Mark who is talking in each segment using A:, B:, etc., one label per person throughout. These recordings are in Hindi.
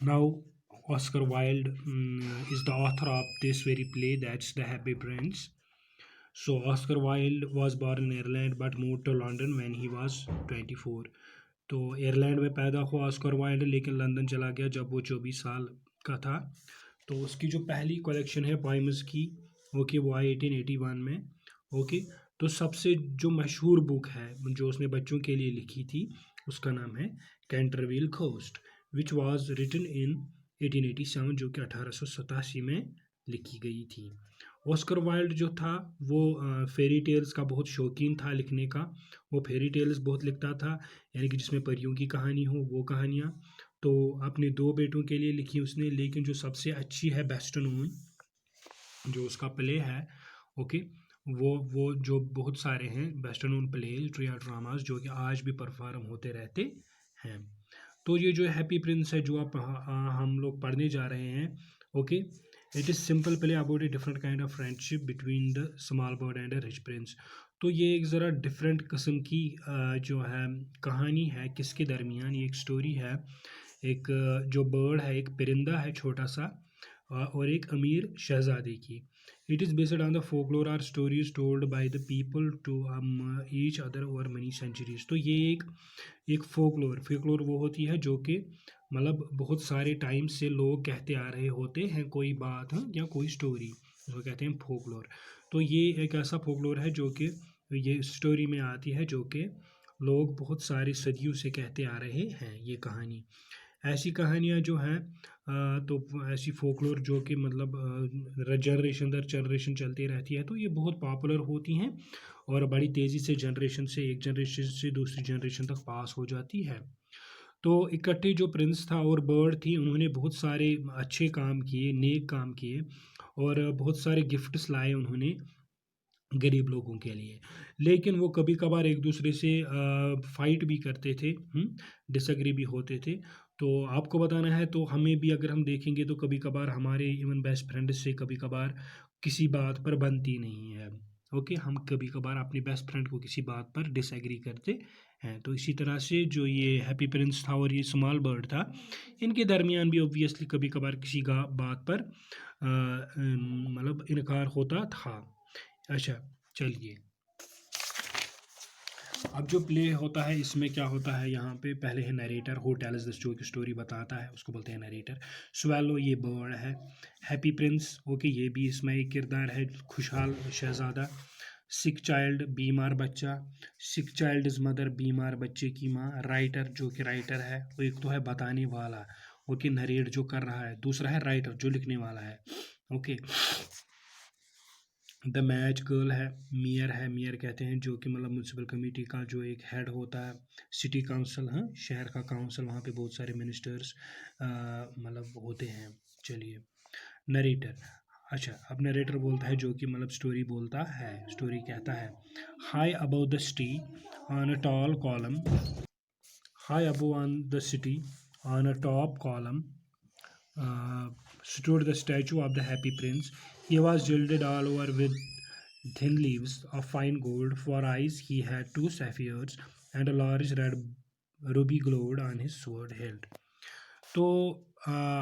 A: Now, Oscar Wilde is the author of this very play, that's The Happy Prince. So, Oscar Wilde was born in Ireland but moved to London when he was 24. तो आयरलैंड में पैदा हुआ ऑस्कर वाइल्ड, लेकिन लंदन चला गया जब वो 24 साल का था। तो उसकी जो पहली कलेक्शन है पोइम्स की, ओके, वो आई 1881 में। ओके, तो सबसे जो मशहूर बुक है जो उसने बच्चों के लिए लिखी थी, उसका नाम है Canterville ghost, which was written in 1887, जो कि 1887 में लिखी गई थी। ऑस्कर वाइल्ड जो था वो फेरी टेल्स का बहुत शौकीन था लिखने का। वो फेरी टेल्स बहुत लिखता था, यानी कि जिसमें परियों की कहानी हो वो कहानियाँ। तो अपने दो बेटों के लिए लिखी उसने, लेकिन जो सबसे अच्छी है, बेस्ट नोन जो उसका प्ले है, ओके, वो जो बहुत सारे हैं बेस्ट नोन प्लेज या ड्रामाज जो कि आज भी परफॉर्म होते रहते हैं। तो ये जो हैप्पी प्रिंस है जो आप हम लोग पढ़ने जा रहे हैं, okay, it is simple play about a different kind of friendship between the small bird and a rich Prince. तो ये एक ज़रा डिफरेंट किस्म की जो है कहानी है, किसके दरमियान ये एक स्टोरी है। एक जो बर्ड है, एक परिंदा है छोटा सा, और एक अमीर शहजादे की। It is based on the folklore or stories told by the people to each other over many centuries. तो ये एक फोकलोर वो होती है जो कि मतलब बहुत सारे टाइम से लोग कहते आ रहे होते हैं कोई बात, हाँ, या कोई स्टोरी, उसको कहते हैं फोकलोर। तो ये एक ऐसा फोकलोर है जो कि ये स्टोरी में आती है, जो कि लोग बहुत सारी सदियों से कहते आ रहे हैं ये कहानी। ऐसी कहानियाँ जो हैं तो ऐसी फोकलोर जो कि मतलब जनरेशन दर जनरेशन चलती रहती है, तो ये बहुत पॉपुलर होती हैं और बड़ी तेज़ी से जनरेशन से एक जनरेशन से दूसरी जनरेशन तक पास हो जाती है। तो इकट्ठे जो प्रिंस था और बर्ड थी, उन्होंने बहुत सारे अच्छे काम किए, नेक काम किए, और बहुत सारे गिफ्ट्स लाए उन्होंने गरीब लोगों के लिए। लेकिन वो कभी कभार एक दूसरे से फाइट भी करते थे, डिसएग्री भी होते थे। तो आपको बताना है, तो हमें भी अगर हम देखेंगे तो कभी कभार हमारे इवन बेस्ट फ्रेंड से कभी कभार किसी बात पर बनती नहीं है। ओके, हम कभी कभार अपने बेस्ट फ्रेंड को किसी बात पर डिसएग्री करते हैं। तो इसी तरह से जो ये हैप्पी प्रिंस था और ये स्मॉल बर्ड था, इनके दरमियान भी ऑब्वियसली कभी कभार किसी का बात पर मतलब इनकार होता था। अच्छा, चलिए, अब जो प्ले होता है इसमें क्या होता है, यहाँ पे पहले है narrator who tells the story, story बताता है, उसको बोलते हैं नरेटर। स्वेलो ये बर्ड है। हैप्पी प्रिंस, ओके, ये भी इसमें एक किरदार है, खुशहाल शहजादा। सिक चाइल्ड बीमार बच्चा। सिक चाइल्ड इज मदर, बीमार बच्चे की माँ। राइटर जो कि राइटर है, वो एक तो है बताने वाला, ओके, नरेट जो कर रहा है, दूसरा है राइटर जो लिखने वाला है, ओके। द मैच गर्ल है, मेयर कहते हैं जो कि मतलब म्यूनसिपल कमेटी का जो एक हेड होता है। सिटी काउंसिल, हाँ, शहर का काउंसिल, वहाँ पे बहुत सारे मिनिस्टर्स मतलब होते हैं। चलिए, नरेटर। अच्छा, अब नरेटर बोलता है जो कि मतलब स्टोरी बोलता है, स्टोरी कहता है। High above the city on a tall column, high above on the city on a top column stood the statue of the happy prince. He was gilded all over with thin leaves of fine gold. For eyes he had two sapphires, and a large red ruby glowed on his sword hilt. तो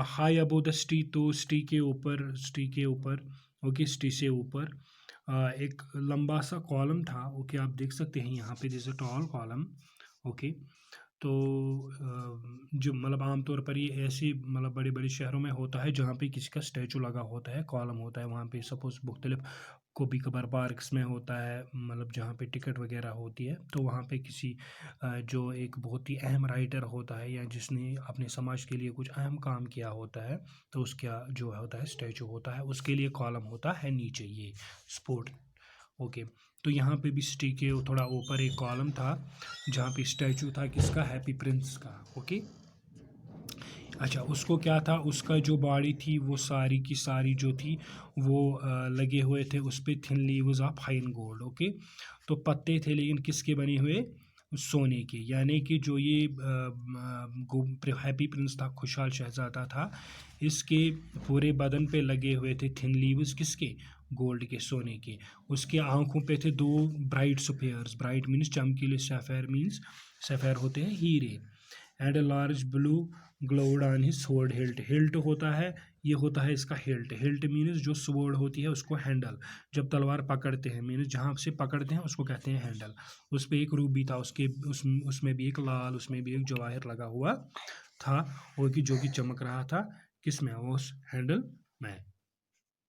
A: हाई अबो द सिटी, तो सिटी के ऊपर ओके, सिटी से ऊपर एक लंबा सा कॉलम था, ओके, आप देख सकते हैं यहाँ पे जैसे टॉल कॉलम, ओके। तो जो मतलब आमतौर पर ये ऐसे मतलब बड़े बड़े शहरों में होता है जहाँ पे किसी का स्टैचू लगा होता है, कॉलम होता है वहाँ पे। सपोज मुख्तलिफ कभी कभार पार्क्स में होता है, मतलब जहाँ पे टिकट वगैरह होती है, तो वहाँ पे किसी जो एक बहुत ही अहम राइटर होता है या जिसने अपने समाज के लिए कुछ अहम काम किया होता है, तो उसका जो होता है स्टैचू होता है, उसके लिए कॉलम होता है नीचे ये स्पोर्ट, ओके। तो यहाँ पे भी सिटी के थोड़ा ऊपर एक कॉलम था जहाँ पे स्टैचू था किसका, हैप्पी प्रिंस का, ओके। अच्छा, उसको क्या था, उसका जो बॉडी थी वो सारी की सारी जो थी वो लगे हुए थे उस पर thin leaves of fine gold, okay. तो पत्ते थे लेकिन किसके बने हुए, सोने के। यानी कि जो ये हैप्पी प्रिंस था, खुशहाल शहजादा था, इसके पूरे बदन पे लगे हुए थे थिन लीव्स किसके, गोल्ड के, सोने के। उसके आंखों पे थे दो ब्राइट सफेयर्स, ब्राइट मीन्स चमकीले, सफ़ेयर मीन्स सफ़ेयर होते हैं हीरे। And a large blue glowed on his sword hilt. Hilt होता है, ये होता है इसका हिल्ट। हिल्ट मीन्स जो स्वॉर्ड होती है उसको हैंडल, जब तलवार पकड़ते हैं मीन्स जहाँ से पकड़ते हैं उसको कहते हैं हैंडल। उस पर एक रूबी था, उसमें भी एक लाल, उसमें भी एक जवाहर लगा हुआ था, वो कि जो कि चमक रहा था किस में, उस हैंडल में।